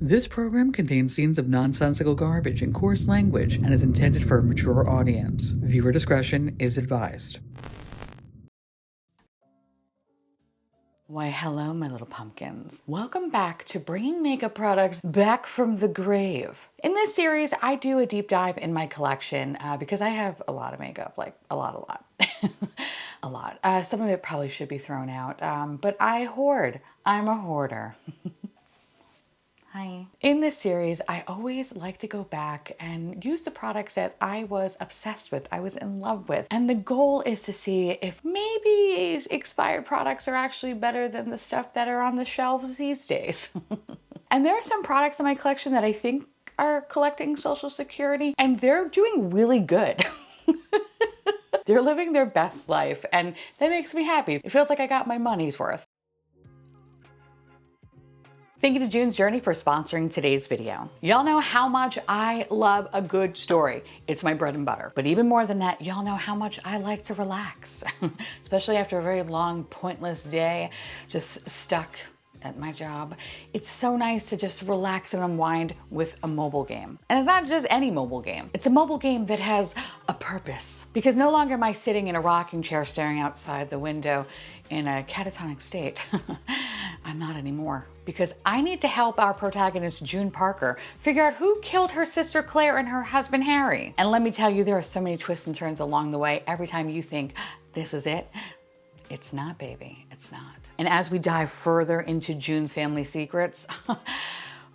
This program contains scenes of nonsensical garbage and coarse language and is intended for a mature audience. Viewer discretion is advised. Why, hello, my little pumpkins. Welcome back to bringing makeup products back from the grave. In this series, I do a deep dive in my collection because I have a lot of makeup, like a lot. A lot. Some of it probably should be thrown out, but I hoard. I'm a hoarder. Hi. In this series, I always like to go back and use the products that I was obsessed with, I was in love with. And the goal is to see if maybe expired products are actually better than the stuff that are on the shelves these days. And there are some products in my collection that I think are collecting Social Security, and they're doing really good. They're living their best life, and that makes me happy. It feels like I got my money's worth. Thank you to June's Journey for sponsoring today's video. Y'all know how much I love a good story. It's my bread and butter. But even more than that, y'all know how much I like to relax, especially after a very long, pointless day, just stuck at my job. It's so nice to just relax and unwind with a mobile game. And it's not just any mobile game. It's a mobile game that has a purpose. Because no longer am I sitting in a rocking chair staring outside the window in a catatonic state. I'm not anymore. Because I need to help our protagonist, June Parker, figure out who killed her sister Claire and her husband Harry. And let me tell you, there are so many twists and turns along the way. Every time you think, this is it, it's not, baby, it's not. And as we dive further into June's family secrets,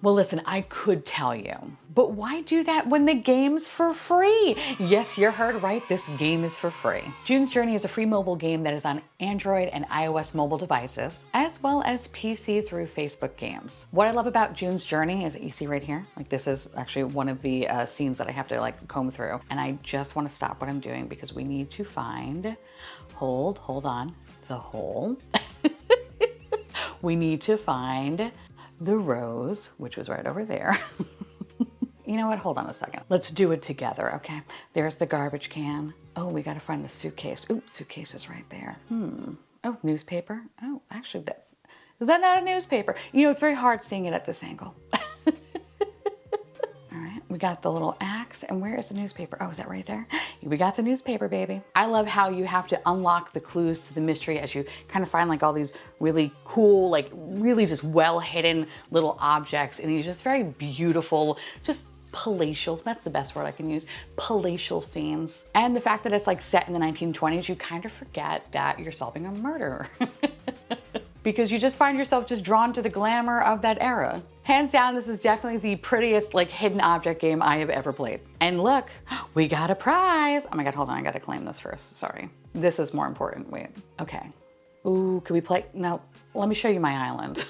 well, listen, I could tell you, but why do that when the game's for free? Yes, you heard right, this game is for free. June's Journey is a free mobile game that is on Android and iOS mobile devices, as well as PC through Facebook games. What I love about June's Journey is that you see right here, like this is actually one of the scenes that I have to like comb through, and I just want to stop what I'm doing because we need to find, hold on, the hole. We need to find the rose, which was right over there. You know what? Hold on a second. Let's do it together, okay? There's the garbage can. Oh, we gotta find the suitcase. Oops, suitcase is right there. Oh, newspaper. Oh, actually, is that not a newspaper? You know, it's very hard seeing it at this angle. All right, we got the little axe, and where is the newspaper? Oh, is that right there? We got the newspaper, baby. I love how you have to unlock the clues to the mystery as you kind of find like all these really cool, like really just well hidden little objects, and these just very beautiful, just palatial, that's the best word I can use, palatial scenes. And the fact that it's like set in the 1920s, you kind of forget that you're solving a murder. Because you just find yourself just drawn to the glamour of that era. Hands down, this is definitely the prettiest like hidden object game I have ever played. And look, we got a prize. Oh my God, hold on, I gotta claim this first, sorry. This is more important, wait, okay. Ooh, could we play? No, let me show you my island.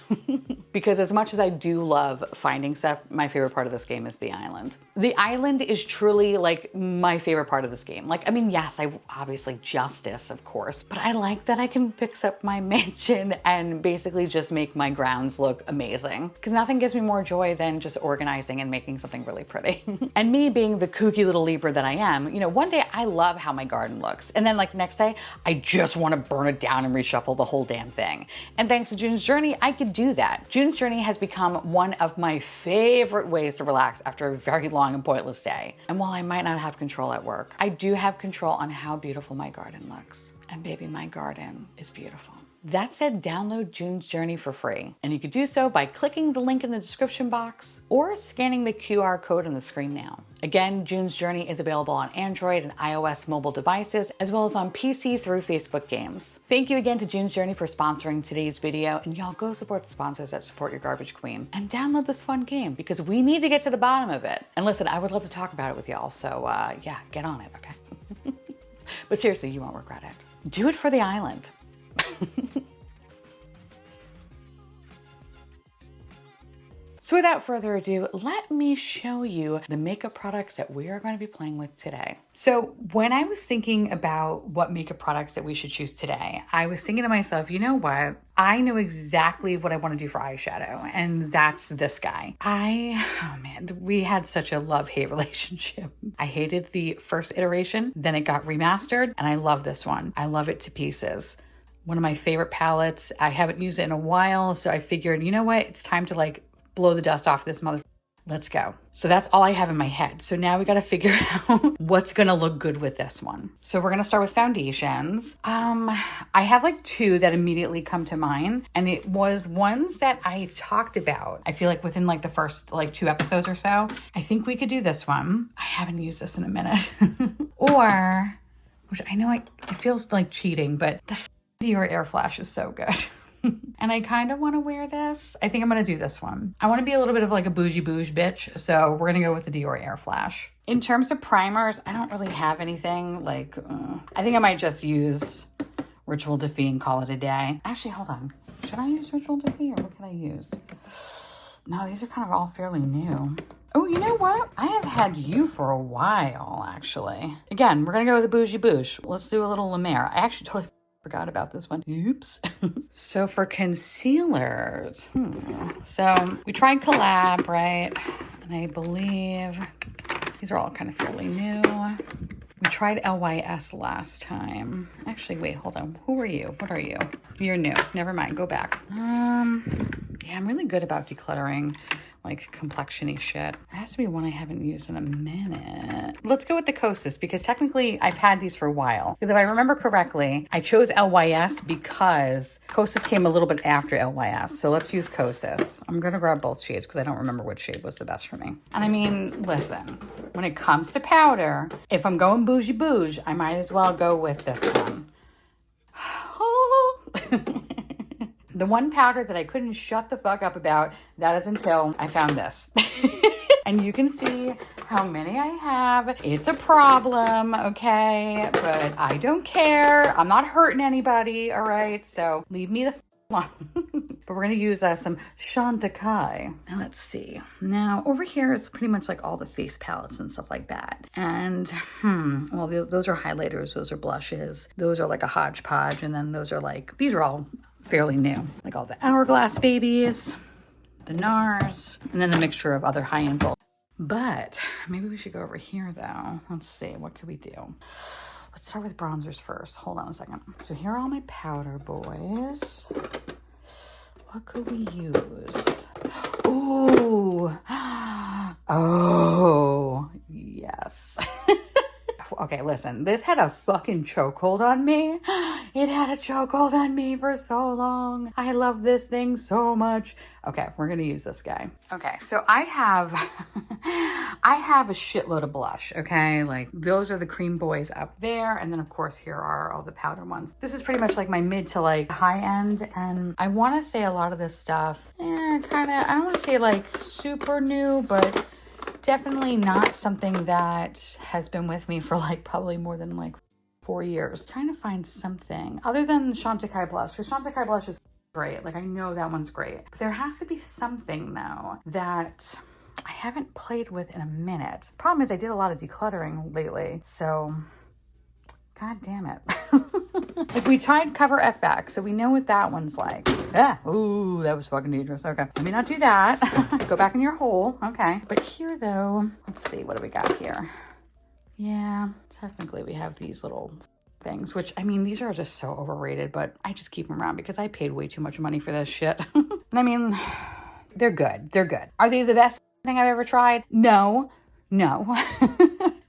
Because as much as I do love finding stuff, my favorite part of this game is the island. The island is truly like my favorite part of this game. Like, I mean, yes, obviously justice, of course, but I like that I can fix up my mansion and basically just make my grounds look amazing. Because nothing gives me more joy than just organizing and making something really pretty. And me being the kooky little Libra that I am, you know, one day I love how my garden looks. And then like next day, I just want to burn it down and reshuffle the whole damn thing. And thanks to June's Journey, I could do that. June's Journey has become one of my favorite ways to relax after a very long and pointless day. And while I might not have control at work, I do have control on how beautiful my garden looks. And baby, my garden is beautiful. That said, download June's Journey for free. And you can do so by clicking the link in the description box or scanning the QR code on the screen now. Again, June's Journey is available on Android and iOS mobile devices, as well as on PC through Facebook games. Thank you again to June's Journey for sponsoring today's video, and y'all go support the sponsors that support your garbage queen. And download this fun game, because we need to get to the bottom of it. And listen, I would love to talk about it with y'all, so yeah, get on it, okay? But seriously, you won't regret it. Do it for the island. So without further ado, let me show you the makeup products that we are going to be playing with today. So when I was thinking about what makeup products that we should choose today, I was thinking to myself, you know what? I know exactly what I want to do for eyeshadow, and that's this guy. Oh man, we had such a love-hate relationship. I hated the first iteration, then it got remastered, and I love this one. I love it to pieces. One of my favorite palettes. I haven't used it in a while, so I figured, you know what? It's time to like blow the dust off this mother. Let's go. So that's all I have in my head. So now we got to figure out what's going to look good with this one. So we're going to start with foundations. I have like two that immediately come to mind, and it was ones that I talked about. I feel like within like the first like 2 episodes or so. I think we could do this one. I haven't used this in a minute. Or, which I know it feels like cheating, but the Dior Airflash is so good. And I kind of want to wear this. I think I'm going to do this one. I want to be a little bit of like a bougie bouge bitch. So we're going to go with the Dior Airflash. In terms of primers, I don't really have anything like, I think I might just use Ritual Defy and call it a day. Actually, hold on. Should I use Ritual Defy or what can I use? No, these are kind of all fairly new. Oh, you know what? I have had you for a while, actually. Again, we're going to go with the bougie bouge. Let's do a little La Mer. I actually totally forgot about this one. Oops. So for concealers, so we tried Collab, right? And I believe these are all kind of fairly new. We tried LYS last time. Actually, wait, hold on. Who are you? What are you? You're new. Never mind. Go back. Yeah, I'm really good about decluttering like complexion-y shit. It has to be one I haven't used in a minute. Let's go with the Kosas because technically I've had these for a while. Because if I remember correctly, I chose LYS because Kosas came a little bit after LYS. So let's use Kosas. I'm going to grab both shades because I don't remember which shade was the best for me. And I mean, listen, when it comes to powder, if I'm going bougie bouge, I might as well go with this one. The one powder that I couldn't shut the fuck up about, that is until I found this. And you can see how many I have. It's a problem, okay? But I don't care. I'm not hurting anybody, all right? So leave me the f alone. But we're going to use some Chantecaille. Now let's see. Now over here is pretty much like all the face palettes and stuff like that. And well, those are highlighters. Those are blushes. Those are like a hodgepodge. And then those are like, these are all fairly new, like all the Hourglass babies, the NARS, and then a mixture of other high-end bulk. But maybe we should go over here though. Let's see, what could we do? Let's start with bronzers first. Hold on a second. So here are all my powder boys. What could we use? Ooh, oh, yes. Okay, listen, this had a fucking chokehold on me. It had a chokehold on me for so long. I love this thing so much. Okay, we're gonna use this guy. Okay, so I have a shitload of blush, okay? Like those are the cream boys up there. And then of course here are all the powder ones. This is pretty much like my mid to like high end. And I wanna say a lot of this stuff, kinda, I don't wanna say like super new, but definitely not something that has been with me for like probably more than like 4 years. Trying to find something other than Chantecaille blush, because Chantecaille blush is great. Like I know that one's great. But there has to be something though that I haven't played with in a minute. Problem is I did a lot of decluttering lately, so god damn it. Like we tried Cover FX, so we know what that one's like. Ah, ooh, that was fucking dangerous. Okay, let me not do that. Go back in your hole. Okay, but here though, let's see, what do we got here? Yeah, technically we have these little things, which I mean, these are just so overrated, but I just keep them around because I paid way too much money for this shit. And I mean, they're good. They're good. Are they the best thing I've ever tried? No.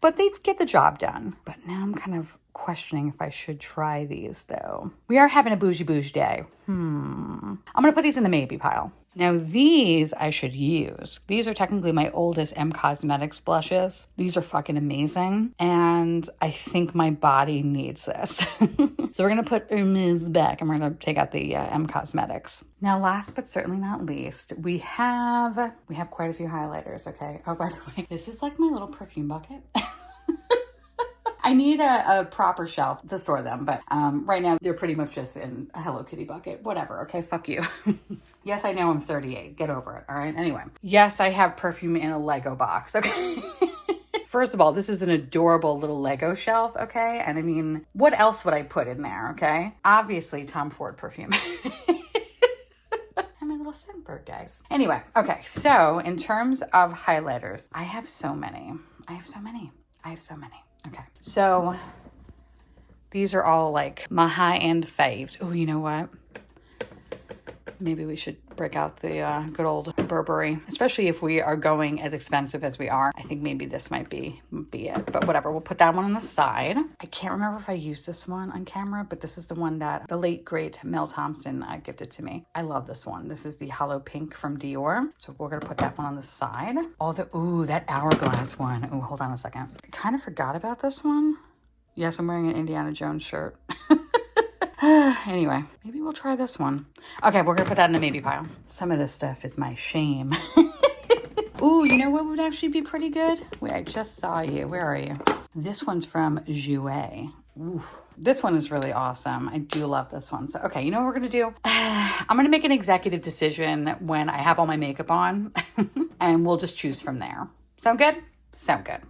But they get the job done. But now I'm kind of questioning if I should try these though. We are having a bougie bouge day. I'm gonna put these in the maybe pile. Now these I should use. These are technically my oldest M Cosmetics blushes. These are fucking amazing. And I think my body needs this. So we're gonna put Hermes back and we're gonna take out the M Cosmetics. Now last but certainly not least, we have quite a few highlighters, okay? Oh, by the way, this is like my little perfume bucket. I need a proper shelf to store them, but right now they're pretty much just in a Hello Kitty bucket. Whatever, okay? Fuck you. Yes, I know I'm 38. Get over it, all right? Anyway. Yes, I have perfume in a Lego box, okay? First of all, this is an adorable little Lego shelf, okay? And I mean, what else would I put in there, okay? Obviously, Tom Ford perfume. I'm a little Scentbird, guys. Anyway, okay. So in terms of highlighters, I have so many. Okay, so these are all like my high-end faves. Oh, you know what? Maybe we should break out the good old Burberry, especially if we are going as expensive as we are. I think maybe this might be it, but whatever. We'll put that one on the side. I can't remember if I used this one on camera, but this is the one that the late great Mel Thompson gifted to me. I love this one. This is the Holo Pink from Dior. So we're gonna put that one on the side. Ooh, that hourglass one. Ooh, hold on a second. I kind of forgot about this one. Yes, I'm wearing an Indiana Jones shirt. Anyway, maybe we'll try this one. Okay, we're gonna put that in the maybe pile. Some of this stuff is my shame. Ooh, you know what would actually be pretty good? Wait, I just saw you. Where are you? This one's from Jouer. Oof. This one is really awesome. I do love this one. So, okay, you know what we're gonna do? I'm gonna make an executive decision when I have all my makeup on and we'll just choose from there. Sound good? Sound good.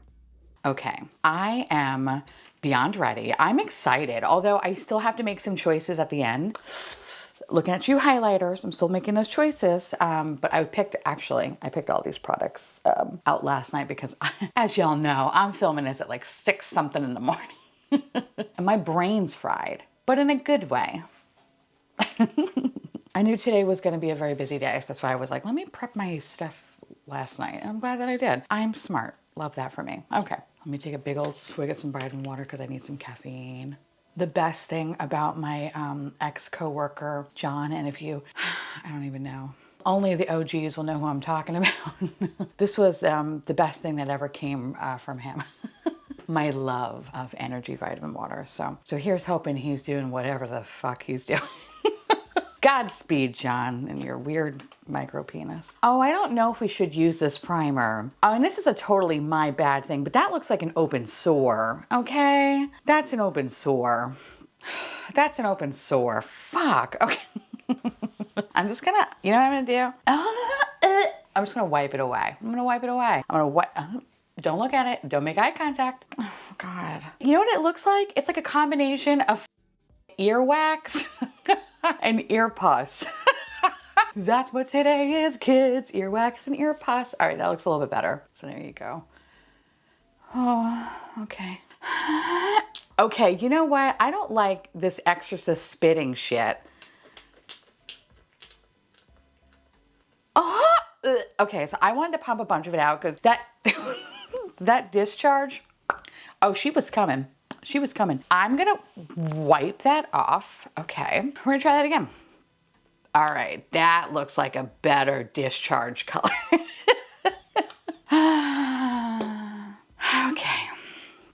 Okay, I am beyond ready. I'm excited, although I still have to make some choices at the end. Looking at you highlighters, I'm still making those choices. But I picked all these products out last night because as y'all know, I'm filming this at like 6 something in the morning. And my brain's fried, but in a good way. I knew today was gonna be a very busy day, so that's why I was like, let me prep my stuff last night. And I'm glad that I did. I'm smart. Love that for me. Okay, let me take a big old swig of some vitamin water because I need some caffeine. The best thing about my ex-coworker, John, and if you, I don't even know, only the OGs will know who I'm talking about. This was the best thing that ever came from him. My love of energy vitamin water. So here's hoping he's doing whatever the fuck he's doing. Godspeed, John, and your weird micro penis. Oh, I don't know if we should use this primer. Oh, and this is a totally my bad thing, but that looks like an open sore, okay? That's an open sore. That's an open sore. Fuck, okay. I'm just gonna, you know what I'm gonna do? I'm just gonna wipe it away. I'm gonna wipe it away. I'm gonna wipe, don't look at it. Don't make eye contact. Oh, God. You know what it looks like? It's like a combination of earwax and ear pus. That's what today is, kids. Earwax and ear pus. All right, that looks a little bit better. So there you go. Oh, okay. Okay, you know what? I don't like this exorcist spitting shit. Oh, okay, so I wanted to pump a bunch of it out because that, that discharge, oh, she was coming. She was coming. I'm gonna wipe that off. Okay, we're gonna try that again. All right, that looks like a better discharge color. Okay,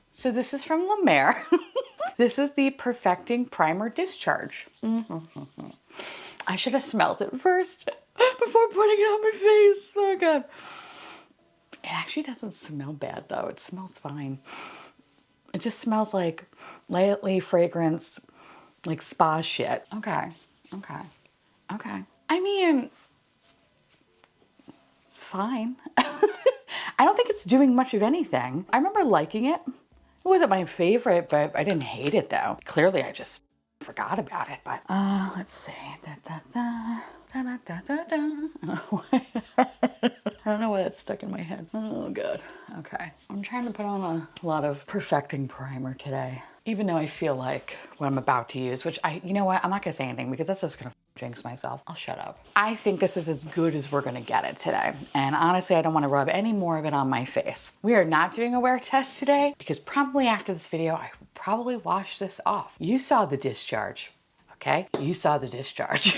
so this is from La Mer. This is the Perfecting Primer Discharge. I should have smelled it first before putting it on my face. Oh God. It actually doesn't smell bad though. It smells fine. It just smells like lightly fragrance, like spa shit. Okay, okay, okay. I mean, it's fine. I don't think it's doing much of anything. I remember liking it. It wasn't my favorite, but I didn't hate it though. Clearly I just forgot about it, but let's see. I don't know why that's stuck in my head. Oh God. Okay. I'm trying to put on a lot of perfecting primer today, even though I feel like what I'm about to use, which you know what? I'm not gonna say anything because that's just gonna jinx myself. I'll shut up. I think this is as good as we're gonna get it today. And honestly, I don't wanna rub any more of it on my face. We are not doing a wear test today because promptly after this video, I will probably wash this off. You saw the discharge, okay? You saw the discharge.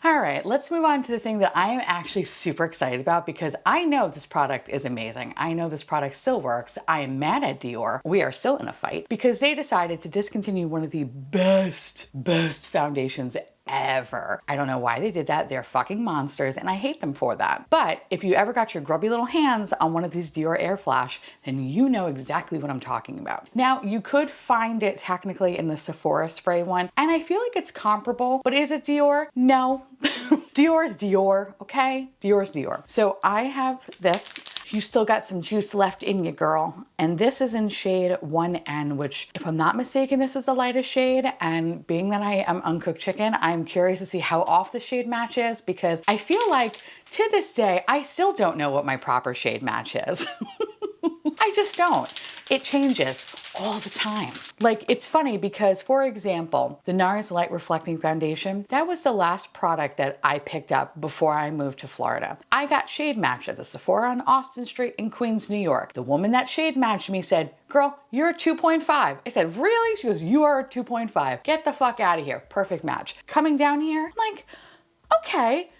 All right, let's move on to the thing that I am actually super excited about because I know this product is amazing. I know this product still works. I am mad at Dior. We are still in a fight because they decided to discontinue one of the best foundations ever. I don't know why they did that. They're fucking monsters and I hate them for that. But if you ever got your grubby little hands on one of these Dior Airflash, then you know exactly what I'm talking about. Now, you could find it technically in the Sephora spray one, and I feel like it's comparable, but is it Dior? No. Dior is Dior, okay? Dior is Dior. So I have this. You still got some juice left in you, girl. And this is in shade 1N, which if I'm not mistaken, this is the lightest shade. And being that I am uncooked chicken, I'm curious to see how off the shade match is because I feel like to this day, I still don't know what my proper shade match is. I just don't. It changes all the time. Like, it's funny because, for example, the NARS Light Reflecting Foundation, that was the last product that I picked up before I moved to Florida. I got shade matched at the Sephora on Austin Street in Queens, New York. The woman that shade matched me said, "Girl, you're a 2.5. I said, "Really?" She goes, "You are a 2.5. Get the fuck out of here." Perfect match. Coming down here, I'm like, okay,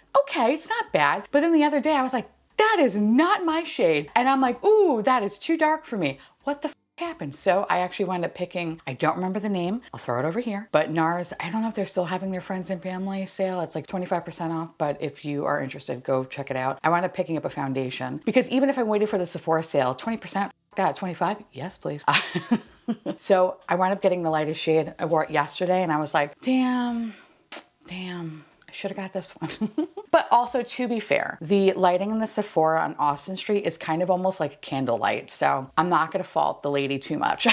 it's not bad. But then the other day I was like, that is not my shade. And I'm like, ooh, that is too dark for me. What the happened? So I actually wound up picking, I don't remember the name, I'll throw it over here, but NARS, I don't know if they're still having their friends and family sale. It's like 25% off, but if you are interested, go check it out. I wound up picking up a foundation because even if I waited for the Sephora sale, 20%, that 25, yes please. So I wound up getting the lightest shade. I wore it yesterday and I was like, damn, I should have got this one. But also, to be fair, the lighting in the Sephora on Austin Street is kind of almost like candlelight. So I'm not going to fault the lady too much.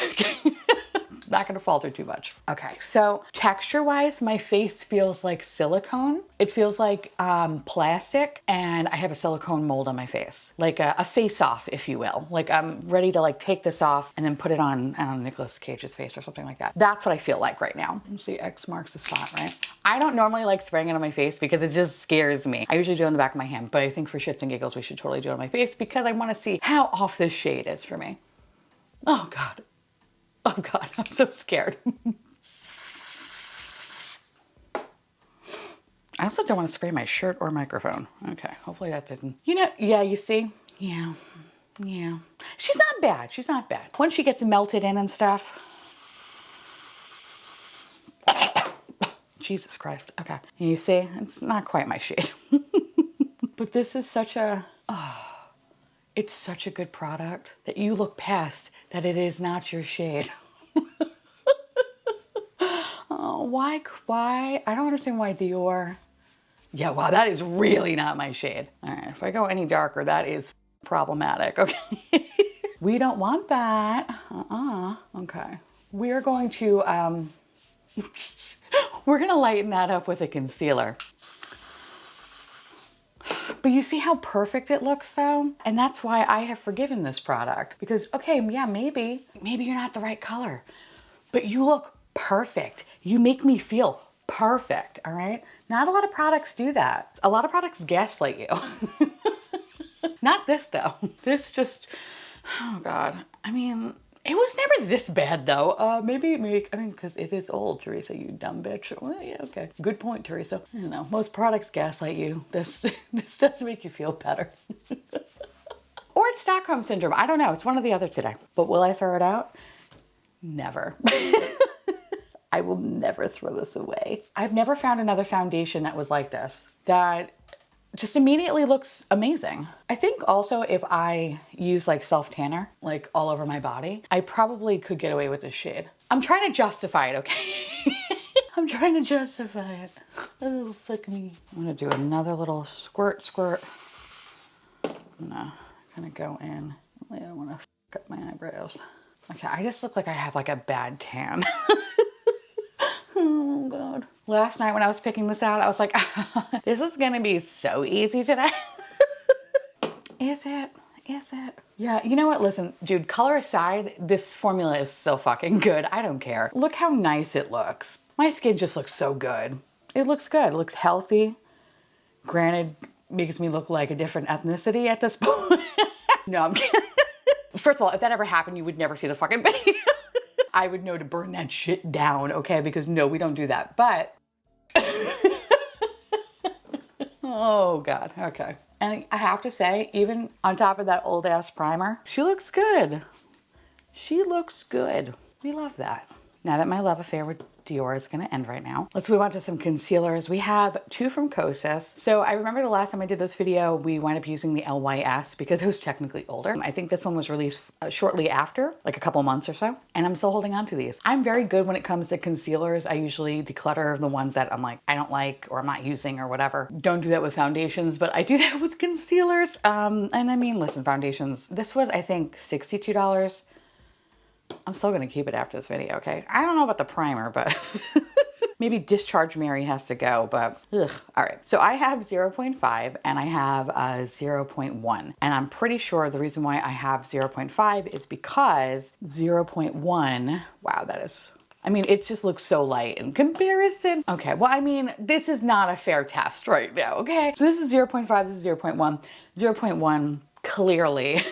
Not going to fault her too much. Okay, so texture-wise, my face feels like silicone. It feels like plastic, and I have a silicone mold on my face. Like a face-off, if you will. Like I'm ready to like take this off and then put it on, I don't know, Nicolas Cage's face or something like that. That's what I feel like right now. You see, X marks the spot, right? I don't normally like spraying it on my face because it just scares me. I usually do it on the back of my hand, but I think for shits and giggles, we should totally do it on my face because I want to see how off this shade is for me. Oh God. Oh God, I'm so scared. I also don't want to spray my shirt or microphone. Okay, hopefully that didn't. You know, yeah, you see? Yeah. She's not bad. She's not bad. Once she gets melted in and stuff. Jesus Christ. Okay. You see, it's not quite my shade. But this is such a, it's such a good product that you look past that it is not your shade. Oh, why? I don't understand why Dior. Yeah, wow, that is really not my shade. All right, if I go any darker, that is problematic, okay? We don't want that. Okay. We're going to, we're gonna lighten that up with a concealer. But you see how perfect it looks though? And that's why I have forgiven this product. Because, okay, yeah, maybe you're not the right color, but you look perfect. You make me feel perfect, all right? Not a lot of products do that. A lot of products gaslight you. Not this though. This just, oh God. I mean, it was never this bad though. Maybe, I mean, because it is old, Theresa, you dumb bitch. Well, yeah, okay. Good point, Theresa. I don't know, most products gaslight you. This does make you feel better. Or it's Stockholm Syndrome. I don't know. It's one or the other today. But will I throw it out? Never. I will never throw this away. I've never found another foundation that was like this, that just immediately looks amazing. I think also if I use like self-tanner, like all over my body, I probably could get away with this shade. I'm trying to justify it, okay? I'm trying to justify it. Oh, fuck me. I'm gonna do another little squirt. I'm gonna kind of go in. I don't wanna f up my eyebrows. Okay, I just look like I have like a bad tan. Oh God. Last night when I was picking this out, I was like, this is gonna be so easy today. Is it? Yeah, you know what? Listen, dude, color aside, this formula is so fucking good. I don't care. Look how nice it looks. My skin just looks so good. It looks good. It looks healthy. Granted, makes me look like a different ethnicity at this point. No, I'm kidding. First of all, if that ever happened, you would never see the fucking video. I would know to burn that shit down, okay? Because no, we don't do that. But, oh God, okay. And I have to say, even on top of that old ass primer, she looks good. She looks good. We love that. Now that my love affair with Dior is gonna end right now, let's move on to some concealers. We have two from Kosas. So I remember the last time I did this video, we wound up using the LYS because it was technically older. I think this one was released shortly after, like a couple months or so, and I'm still holding on to these. I'm very good when it comes to concealers. I usually declutter the ones that I'm like, I don't like or I'm not using or whatever. Don't do that with foundations, but I do that with concealers. And I mean, listen, foundations, this was, I think, $62. I'm still gonna keep it after this video, okay? I don't know about the primer, but Maybe Discharge Mary has to go, but ugh. All right, so I have 0.5 and I have a 0.1. And I'm pretty sure the reason why I have 0.5 is because 0.1, wow, that is, I mean, it just looks so light in comparison. Okay, well, I mean, this is not a fair test right now, okay? So this is 0.5, this is 0.1. 0.1, clearly,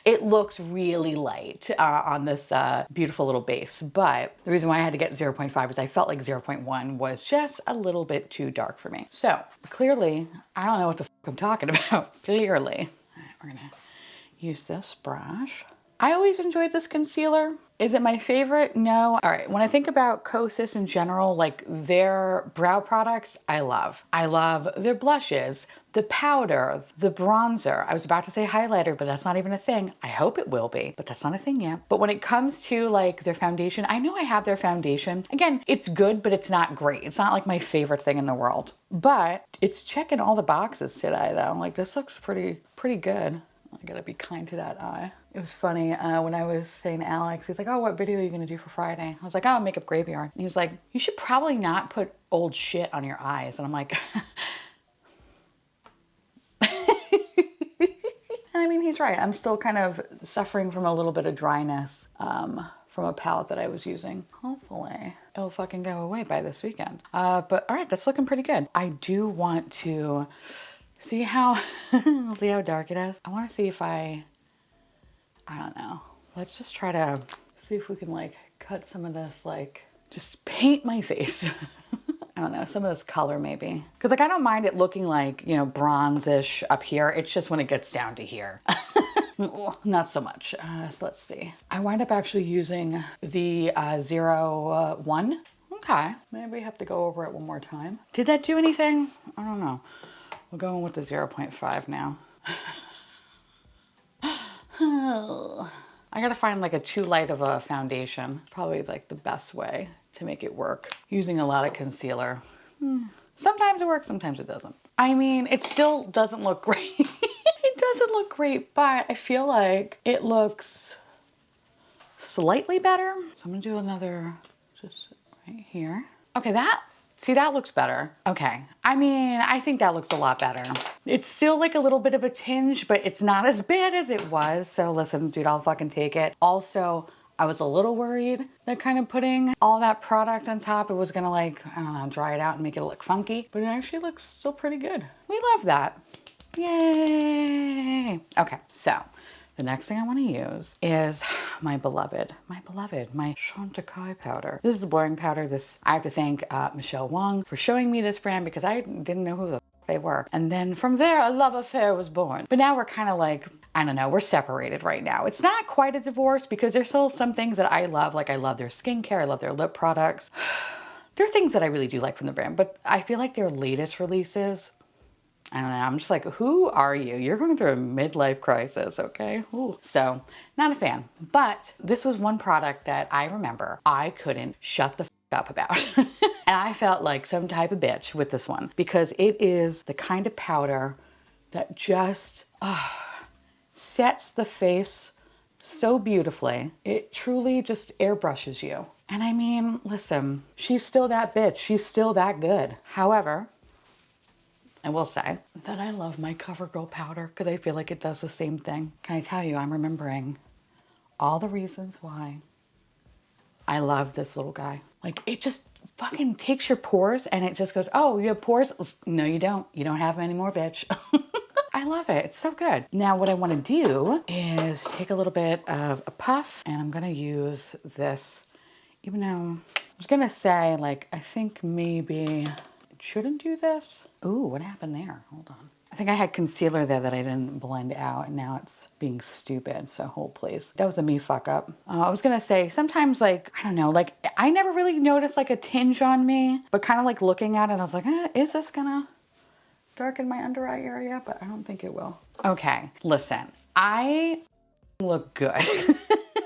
it looks really light on this beautiful little base. But the reason why I had to get 0.5 is I felt like 0.1 was just a little bit too dark for me. So clearly, I don't know what the fuck I'm talking about, clearly. All right, we're gonna use this brush. I always enjoyed this concealer. Is it my favorite? No. All right, when I think about Kosas in general, like their brow products, I love. I love their blushes, the powder, the bronzer. I was about to say highlighter, but that's not even a thing. I hope it will be, but that's not a thing yet. But when it comes to like their foundation, I know I have their foundation. Again, it's good, but it's not great. It's not like my favorite thing in the world, but it's checking all the boxes today though. Like this looks pretty good. I gotta be kind to that eye. It was funny when I was saying to Alex, he's like, oh, what video are you gonna do for Friday? I was like, oh, Makeup Graveyard. And he was like, you should probably not put old shit on your eyes. And I'm like, I mean, he's right. I'm still kind of suffering from a little bit of dryness from a palette that I was using. Hopefully it'll fucking go away by this weekend. But all right, that's looking pretty good. I do want to see how, see how dark it is. I want to see if I don't know. Let's just try to see if we can like cut some of this, like just paint my face. I don't know, some of this color maybe. Cause like I don't mind it looking like, you know, bronze-ish up here. It's just when it gets down to here. Not so much. So let's see. I wind up actually using the 01. Okay, maybe we have to go over it one more time. Did that do anything? I don't know. We're going with the 0.5 now. I gotta find like a too light of a foundation. Probably like the best way to make it work. Using a lot of concealer. Sometimes it works, sometimes it doesn't. I mean, it still doesn't look great. It doesn't look great, but I feel like it looks slightly better. So I'm gonna do another just right here. Okay, see, that looks better. Okay, I mean, I think that looks a lot better. It's still like a little bit of a tinge, but it's not as bad as it was. So listen, dude, I'll fucking take it. Also, I was a little worried that kind of putting all that product on top, it was gonna like, I don't know, dry it out and make it look funky, but it actually looks still pretty good. We love that. Yay. Okay, so the next thing I want to use is my beloved Chantecaille powder. This is the blurring powder. I have to thank Michelle Wong for showing me this brand because I didn't know who the they were. And then from there, a love affair was born. But now we're kind of like, I don't know, we're separated right now. It's not quite a divorce because there's still some things that I love. Like I love their skincare, I love their lip products. There are things that I really do like from the brand, but I feel like their latest releases, I don't know, I'm just like, who are you? You're going through a midlife crisis, okay? Ooh. So, not a fan. But this was one product that I remember I couldn't shut the f up about. And I felt like some type of bitch with this one because it is the kind of powder that just sets the face so beautifully. It truly just airbrushes you. And I mean, listen, she's still that bitch. She's still that good. However, I will say that I love my CoverGirl powder because I feel like it does the same thing. Can I tell you, I'm remembering all the reasons why I love this little guy. Like it just fucking takes your pores and it just goes, oh, you have pores? No, you don't. You don't have them anymore, bitch. I love it. It's so good. Now what I want to do is take a little bit of a puff and I'm going to use this, even though I was going to say like, I think maybe shouldn't do this. Ooh, what happened there? Hold on. I think I had concealer there that I didn't blend out and now it's being stupid. So hold please. That was a me fuck up. I was gonna say sometimes like, I don't know, like I never really noticed like a tinge on me, but kind of like looking at it, I was like, is this gonna darken my under eye area? But I don't think it will. Okay, listen, I look good.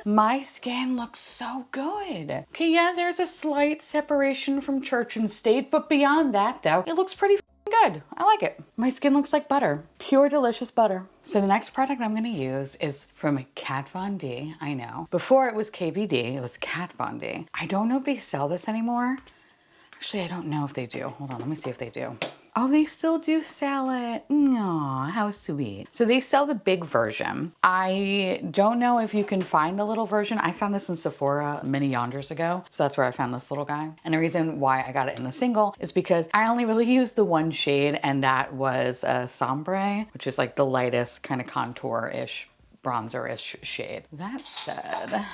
My skin looks so good. Okay, yeah, there's a slight separation from church and state, but beyond that though, it looks pretty good. good. I like it. My skin looks like butter. Pure, delicious butter. So the next product I'm gonna use is from Kat Von D. I know. Before it was KVD, it was Kat Von D. I don't know if they sell this anymore. Actually, I don't know if they do. Hold on, let me see if they do. Oh, they still do sell it. Aw, how sweet. So they sell the big version. I don't know if you can find the little version. I found this in Sephora many yonders ago. So that's where I found this little guy. And the reason why I got it in the single is because I only really used the one shade, and that was a Sombre, which is like the lightest kind of contour-ish, bronzer-ish shade. That said,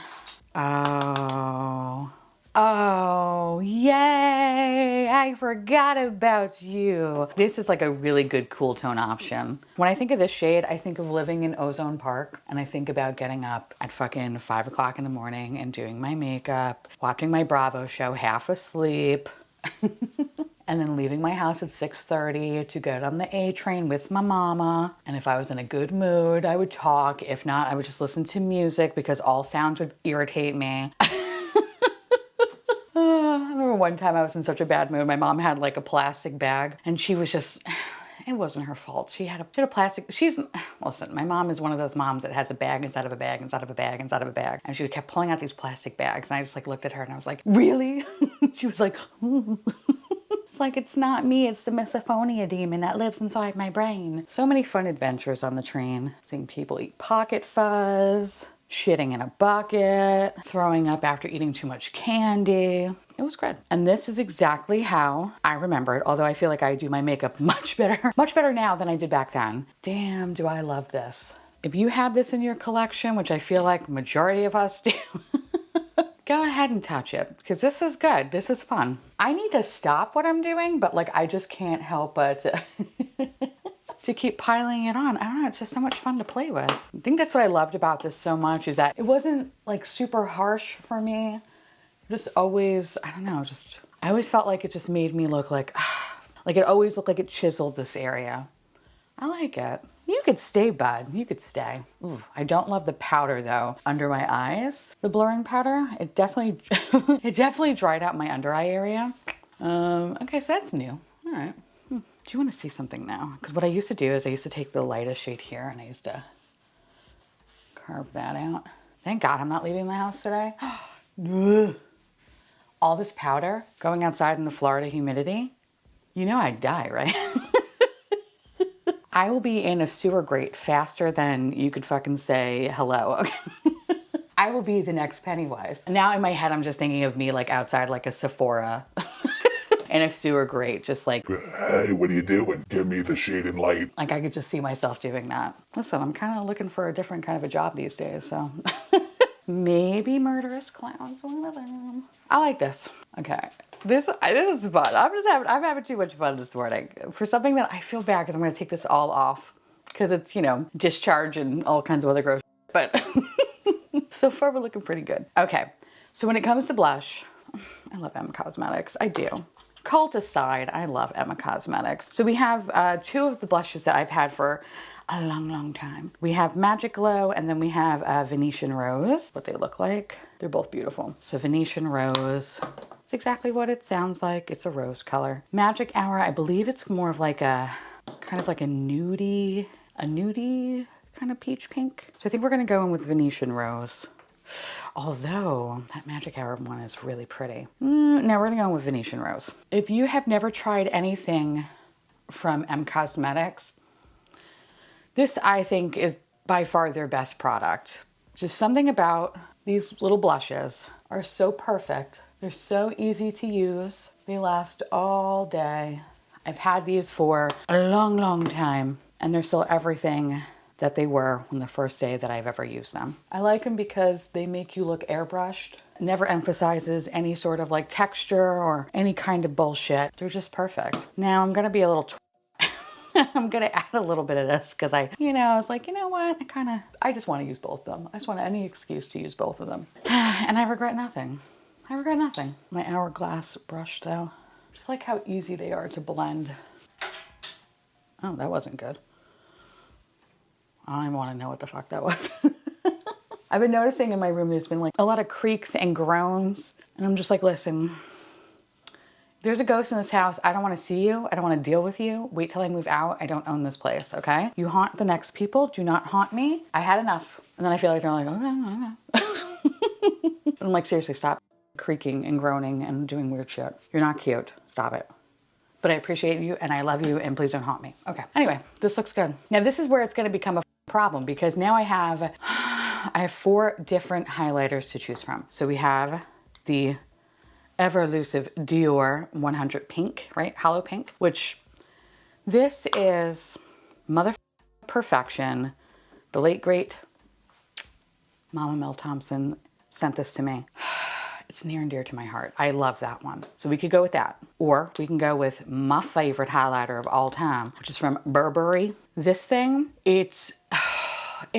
oh, yay! I forgot about you. This is like a really good cool tone option. When I think of this shade, I think of living in Ozone Park, and I think about getting up at fucking 5 o'clock in the morning and doing my makeup, watching my Bravo show half asleep, and then leaving my house at 6:30 to get on the A train with my mama. And if I was in a good mood, I would talk. If not, I would just listen to music because all sounds would irritate me. I remember one time I was in such a bad mood. My mom had like a plastic bag, and she was just, it wasn't her fault. She had a plastic, listen, my mom is one of those moms that has a bag inside of a bag, inside of a bag, inside of a bag. And she kept pulling out these plastic bags. And I just like looked at her and I was like, really? She was like, ooh. It's like, it's not me, it's the misophonia demon that lives inside my brain. So many fun adventures on the train. Seeing people eat pocket fuzz, shitting in a bucket, throwing up after eating too much candy. It was good. And this is exactly how I remember it, although I feel like I do my makeup much better now than I did back then. Damn, do I love this. If you have this in your collection, which I feel like majority of us do, go ahead and touch it, because this is good. This is fun. I need to stop what I'm doing, but like I just can't help but to keep piling it on. I don't know, it's just so much fun to play with. I think that's what I loved about this so much, is that it wasn't like super harsh for me. Just always, I don't know, just, I always felt like it just made me look like it always looked like it chiseled this area. I like it. You could stay, bud. You could stay. Ooh, I don't love the powder though under my eyes. The blurring powder, it definitely, it definitely dried out my under eye area. Okay, so that's new. All right. Do you want to see something now? Because what I used to do is I used to take the lightest shade here and I used to carve that out. Thank God I'm not leaving the house today. All this powder going outside in the Florida humidity, you know I'd die, right? I will be in a sewer grate faster than you could fucking say hello. I will be the next Pennywise. Now in my head, I'm just thinking of me like outside like a Sephora in a sewer grate, just like, hey, what are you doing? Give me the shade and light. Like I could just see myself doing that. Listen, I'm kind of looking for a different kind of a job these days, so. Maybe Murderous Clowns, one of them. I like this. Okay, this is fun. I'm having too much fun this morning. For something that I feel bad because I'm gonna take this all off because it's, you know, discharge and all kinds of other gross shit, but so far we're looking pretty good. Okay, so when it comes to blush, I love Emma Cosmetics, I do. Cult aside, I love Emma Cosmetics. So we have two of the blushes that I've had for a long time. We have Magic Glow, and then we have Venetian Rose. What they look like. They're both beautiful. So Venetian Rose, it's exactly what it sounds like. It's a rose color. Magic Hour, I believe it's more of like a, kind of like a nudie kind of peach pink. So I think we're gonna go in with Venetian Rose. Although that Magic Hour one is really pretty. Now we're gonna go in with Venetian Rose. If you have never tried anything from M Cosmetics, this I think is by far their best product. Just something about these little blushes are so perfect. They're so easy to use. They last all day. I've had these for a long time, and they're still everything that they were on the first day that I've ever used them. I like them because they make you look airbrushed. It never emphasizes any sort of like texture or any kind of bullshit. They're just perfect. Now I'm gonna be a little I'm gonna add a little bit of this because I was like, you know what? I just want to use both of them. I just want any excuse to use both of them. And I regret nothing. I regret nothing. My Hourglass brush though. Just like how easy they are to blend. Oh, that wasn't good. I don't even want to know what the fuck that was. I've been noticing in my room there's been like a lot of creaks and groans. And I'm just like, listen, there's a ghost in this house. I don't want to see you. I don't want to deal with you. Wait till I move out. I don't own this place, okay? You haunt the next people. Do not haunt me. I had enough. And then I feel like they're like, okay. I'm like, seriously, stop creaking and groaning and doing weird shit. You're not cute. Stop it. But I appreciate you and I love you and please don't haunt me. Okay. Anyway, this looks good. Now this is where it's going to become a problem because now I have 4 different highlighters to choose from. So we have the ever elusive Dior 100 pink, right? Holo pink, which this is mother perfection. The late great Mama Mel Thompson sent this to me. It's near and dear to my heart. I love that one. So we could go with that. Or we can go with my favorite highlighter of all time, which is from Burberry. This thing, it's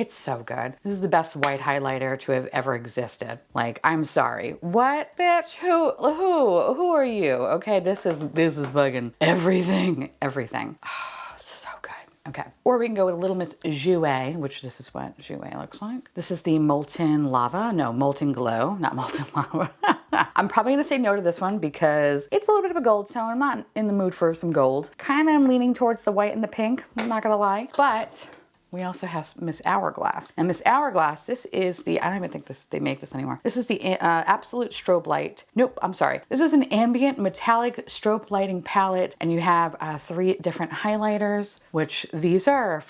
so good. This is the best white highlighter to have ever existed. Like, I'm sorry. What, bitch? Who are you? Okay, this is bugging everything. So good. Okay. Or we can go with Little Miss Jouet, which this is what Jouet looks like. This is the Molten Lava. No, Molten Glow, not Molten Lava. I'm probably gonna say no to this one because it's a little bit of a gold tone. I'm not in the mood for some gold. Kind of leaning towards the white and the pink, I'm not gonna lie. But we also have Miss Hourglass. And Miss Hourglass, this is the, I don't even think they make this anymore. This is the Absolute Strobe Light. Nope, I'm sorry. This is an ambient metallic strobe lighting palette. And you have 3 different highlighters, which these are,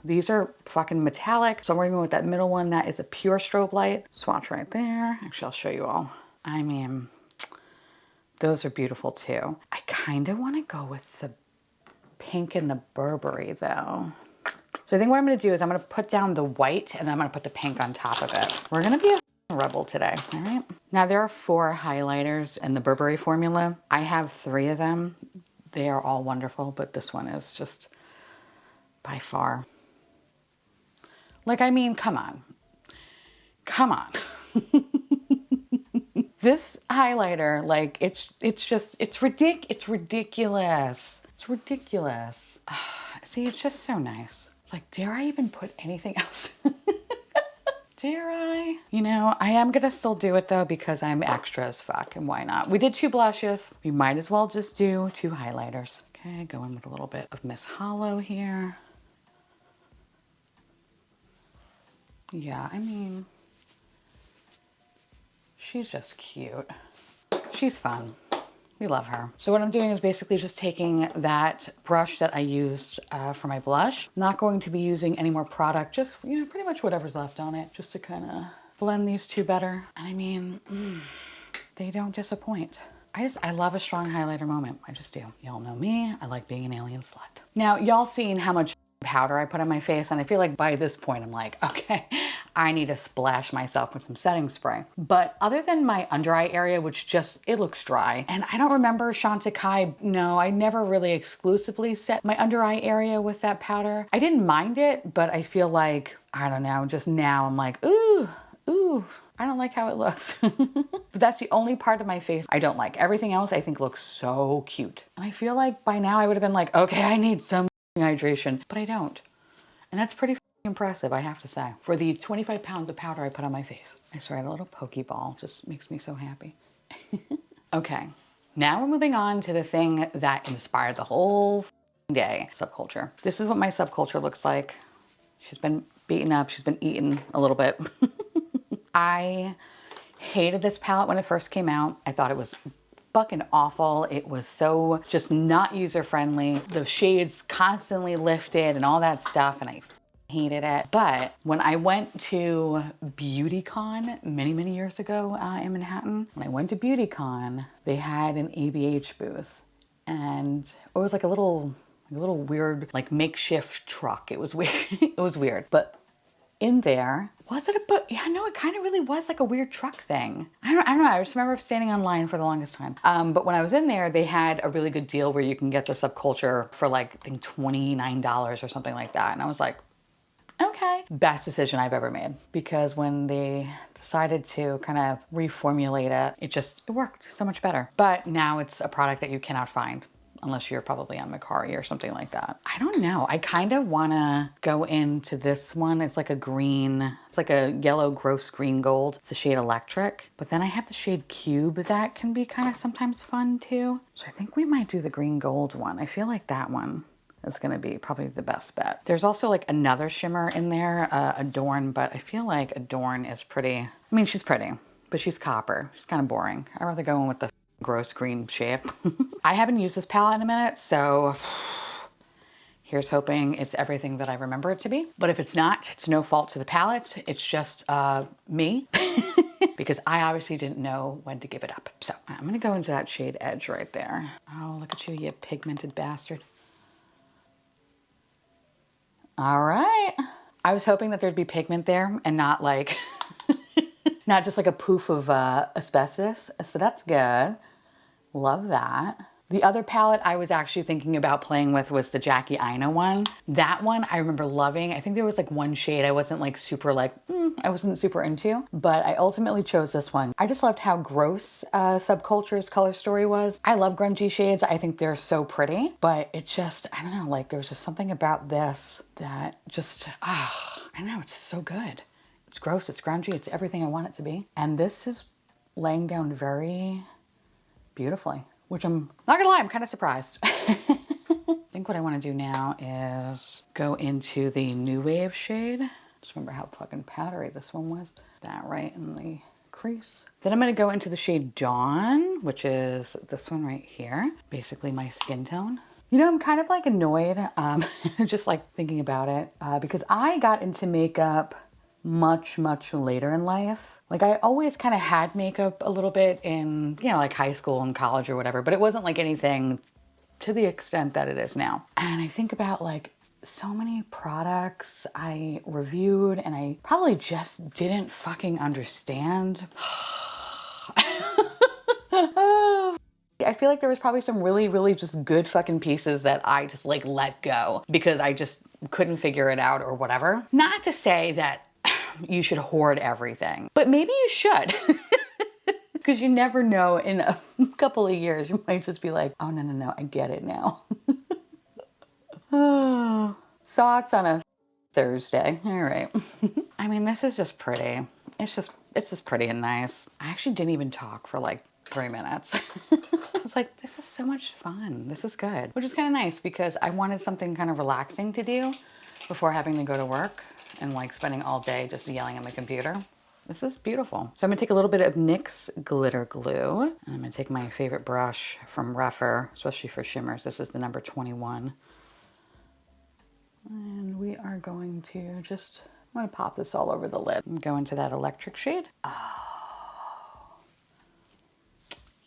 these are fucking metallic. So I'm working with that middle one. That is a pure strobe light. Swatch right there. Actually, I'll show you all. I mean, those are beautiful too. I kind of want to go with the pink and the Burberry though. So I think what I'm going to do is I'm going to put down the white and then I'm going to put the pink on top of it. We're going to be a rebel today, all right? Now there are 4 highlighters in the Burberry formula. I have 3 of them. They are all wonderful, but this one is just by far. Like, I mean, come on. Come on. This highlighter, like, it's ridiculous. It's ridiculous. It's ridiculous. See, it's just so nice. Like, dare I even put anything else? Dare I? You know, I am gonna still do it though because I'm extra as fuck, and why not? We did 2 blushes. We might as well just do 2 highlighters. Okay, go in with a little bit of Miss Holo here. Yeah, I mean, she's just cute. She's fun. We love her. So what I'm doing is basically just taking that brush that I used for my blush. Not going to be using any more product, just, you know, pretty much whatever's left on it, just to kind of blend these 2 better. And I mean, they don't disappoint. I love a strong highlighter moment. I just do. Y'all know me. I like being an alien slut. Now, y'all seen how much powder I put on my face, and I feel like by this point I'm like, okay, I need to splash myself with some setting spray. But other than my under eye area, which just, it looks dry, and I don't remember Chantecaille, no, I never really exclusively set my under eye area with that powder. I didn't mind it, but I feel like, I don't know, just now I'm like, ooh, I don't like how it looks. But that's the only part of my face I don't like. Everything else I think looks so cute. And I feel like by now I would have been like, okay, I need some hydration, but I don't. And that's pretty impressive, I have to say, for the 25 pounds of powder I put on my face. I swear, a little pokeball just makes me so happy. Okay, now we're moving on to the thing that inspired the whole day, Subculture. This is what my Subculture looks like. She's been beaten up, she's been eaten a little bit. I hated this palette when it first came out. I thought it was fucking awful. It was so just not user-friendly. The shades constantly lifted and all that stuff, and I hated it. But when I went to BeautyCon many years ago in Manhattan, when I went to BeautyCon, they had an ABH booth, and it was like a little weird, like, makeshift truck. It was weird. It was weird, but in there, was it a book? Yeah, no, it kind of really was like a weird truck thing. I don't know. I just remember standing online for the longest time. But when I was in there, they had a really good deal where you can get the Subculture for like, I think $29 or something like that. And I was like, okay. Best decision I've ever made, because when they decided to kind of reformulate it, it worked so much better. But now it's a product that you cannot find unless you're probably on Macari or something like that. I don't know. I kind of want to go into this one. It's like a green, it's like a yellow gross green gold. It's the shade Electric. But then I have the shade Cube that can be kind of sometimes fun too. So I think we might do the green gold one. I feel like that one is going to be probably the best bet. There's also like another shimmer in there, Adorn, but I feel like Adorn is pretty. I mean, she's pretty, but she's copper. She's kind of boring. I'd rather go in with the gross green shade. I haven't used this palette in a minute, so here's hoping it's everything that I remember it to be. But if it's not, it's no fault to the palette. It's just me. Because I obviously didn't know when to give it up. So I'm gonna go into that shade Edge right there. Oh, look at you, you pigmented bastard. All right. I was hoping that there'd be pigment there and not like, not just like a poof of asbestos. So that's good. Love that. The other palette I was actually thinking about playing with was the Jackie Aina one. That one I remember loving. I think there was like one shade I wasn't like super like, I wasn't super into, but I ultimately chose this one. I just loved how gross Subculture's color story was. I love grungy shades. I think they're so pretty, but it just, I don't know, like there was just something about this that just, I don't know, it's so good. It's gross, it's grungy, it's everything I want it to be. And this is laying down very beautifully, which I'm not gonna lie, I'm kind of surprised. I think what I want to do now is go into the New Wave shade. Just remember how fucking powdery this one was. That right in the crease. Then I'm gonna go into the shade Dawn, which is this one right here. Basically my skin tone. You know, I'm kind of like annoyed, just like thinking about it, because I got into makeup much later in life. Like I always kind of had makeup a little bit in, you know, like high school and college or whatever, but it wasn't like anything to the extent that it is now. And I think about like so many products I reviewed and I probably just didn't fucking understand. I feel like there was probably some really just good fucking pieces that I just like let go because I just couldn't figure it out or whatever. Not to say that you should hoard everything, but maybe you should. Because you never know, in a couple of years, you might just be like, oh, no, I get it now. Oh, thoughts on a Thursday. All right. I mean, this is just pretty. It's just pretty and nice. I actually didn't even talk for like 3 minutes. It's like, this is so much fun. This is good. Which is kind of nice because I wanted something kind of relaxing to do before having to go to work and like spending all day just yelling at my computer. This is beautiful. So I'm gonna take a little bit of NYX glitter glue and I'm gonna take my favorite brush from Rephr, especially for shimmers. This is the number 21. And we are going to just, I'm gonna pop this all over the lid and go into that Electric shade. Oh,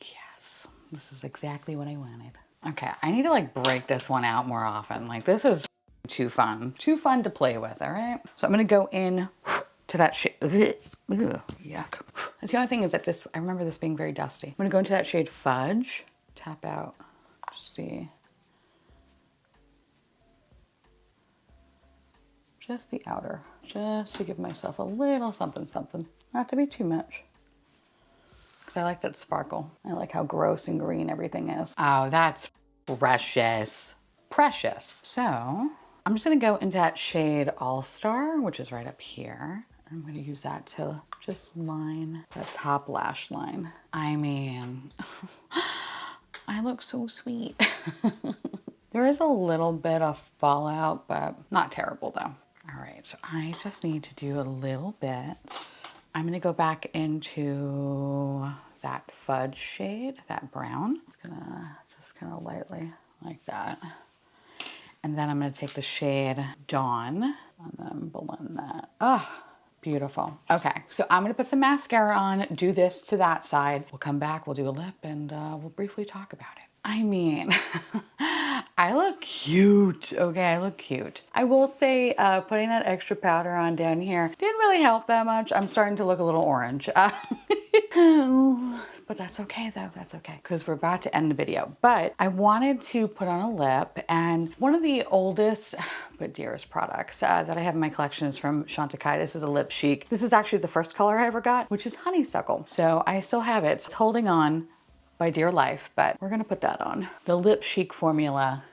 yes, this is exactly what I wanted. Okay, I need to like break this one out more often. Like this is too fun to play with, all right? So I'm gonna go in to that shade. Yuck. That's the only thing is that this, I remember this being very dusty. I'm gonna go into that shade Fudge, tap out, just the outer, just to give myself a little something, not to be too much. Because I like that sparkle. I like how gross and green everything is. Oh, that's precious. Precious. So I'm just gonna go into that shade All Star, which is right up here. I'm gonna use that to just line that top lash line. I mean, I look so sweet. There is a little bit of fallout, but not terrible though. All right, so I just need to do a little bit. I'm gonna go back into that Fudge shade, that brown. I'm gonna just kind of lightly like that. And then I'm gonna take the shade Dawn and then blend that. Oh, beautiful. Okay, so I'm gonna put some mascara on, do this to that side. We'll come back, we'll do a lip, and we'll briefly talk about it. I mean, I look cute, okay, I look cute. I will say putting that extra powder on down here didn't really help that much. I'm starting to look a little orange. But that's okay though, that's okay, because we're about to end the video. But I wanted to put on a lip, and one of the oldest but dearest products that I have in my collection is from Chantecaille. This is a lip Chic. This is actually the first color I ever got, which is Honeysuckle. So I still have it. It's holding on by Dear Life, but we're gonna put that on. The Lip Chic formula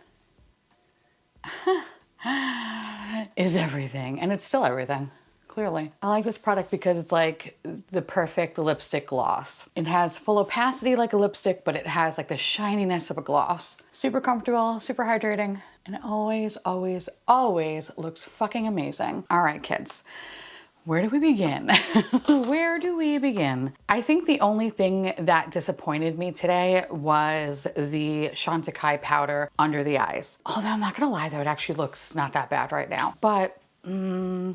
is everything, and it's still everything. Clearly. I like this product because it's like the perfect lipstick gloss. It has full opacity like a lipstick, but it has like the shininess of a gloss. Super comfortable, super hydrating, and it always, always, always looks fucking amazing. All right, kids. Where do we begin? Where do we begin? I think the only thing that disappointed me today was the Chantecaille powder under the eyes. Although I'm not gonna lie though, it actually looks not that bad right now. But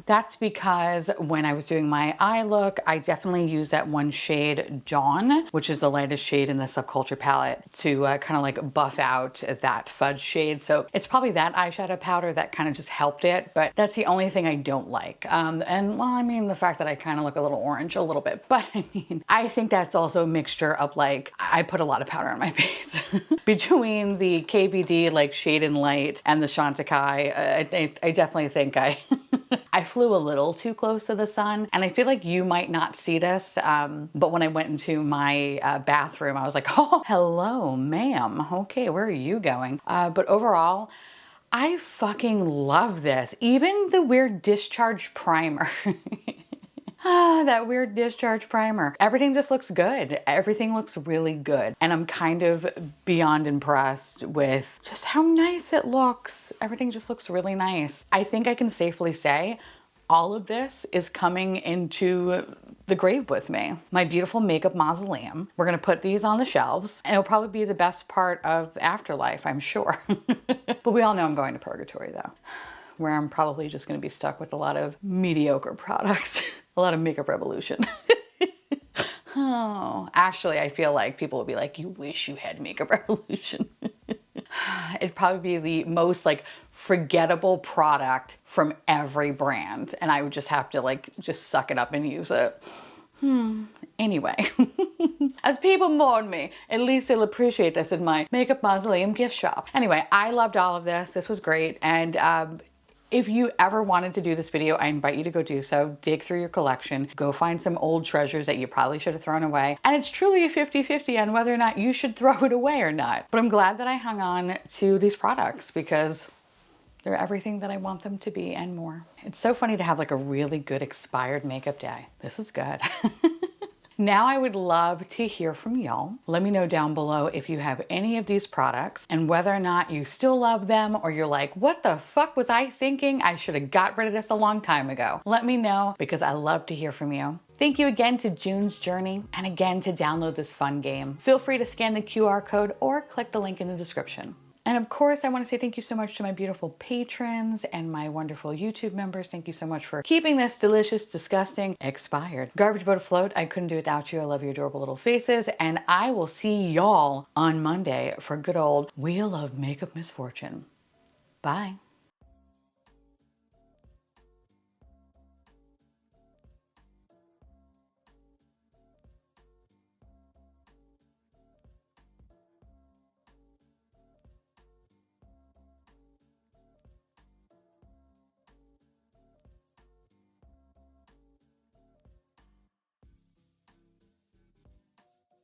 that's because when I was doing my eye look, I definitely used that one shade Dawn, which is the lightest shade in the Subculture palette, to kind of like buff out that fudge shade. So it's probably that eyeshadow powder that kind of just helped it, but that's the only thing I don't like. And well, I mean, the fact that I kind of look a little orange a little bit, but I mean, I think that's also a mixture of like, I put a lot of powder on my face. Between the KVD like Shade and Light and the Chantecaille, I definitely think I flew a little too close to the sun, and I feel like you might not see this, but when I went into my bathroom, I was like, oh, hello, ma'am. Okay, where are you going? But overall, I fucking love this. Even the weird discharge primer. That weird discharge primer. Everything just looks good. Everything looks really good. And I'm kind of beyond impressed with just how nice it looks. Everything just looks really nice. I think I can safely say all of this is coming into the grave with me. My beautiful makeup mausoleum. We're gonna put these on the shelves, and it'll probably be the best part of afterlife, I'm sure. But we all know I'm going to purgatory though, where I'm probably just gonna be stuck with a lot of mediocre products. A lot of makeup revolution. Oh, actually, I feel like people would be like, you wish you had makeup revolution. It'd probably be the most like forgettable product from every brand. And I would just have to like, just suck it up and use it. Anyway, as people mourn me, at least they'll appreciate this in my makeup mausoleum gift shop. Anyway, I loved all of this. This was great. And if you ever wanted to do this video, I invite you to go do so. Dig through your collection, go find some old treasures that you probably should have thrown away. And it's truly a 50-50 on whether or not you should throw it away or not. But I'm glad that I hung on to these products because they're everything that I want them to be and more. It's so funny to have like a really good expired makeup day. This is good. Now I would love to hear from y'all. Let me know down below if you have any of these products and whether or not you still love them or you're like, what the fuck was I thinking? I should have got rid of this a long time ago. Let me know because I love to hear from you. Thank you again to June's Journey and again to download this fun game. Feel free to scan the QR code or click the link in the description. And of course, I want to say thank you so much to my beautiful patrons and my wonderful YouTube members. Thank you so much for keeping this delicious, disgusting, expired garbage boat afloat. I couldn't do it without you. I love your adorable little faces. And I will see y'all on Monday for good old Wheel of Makeup Misfortune. Bye.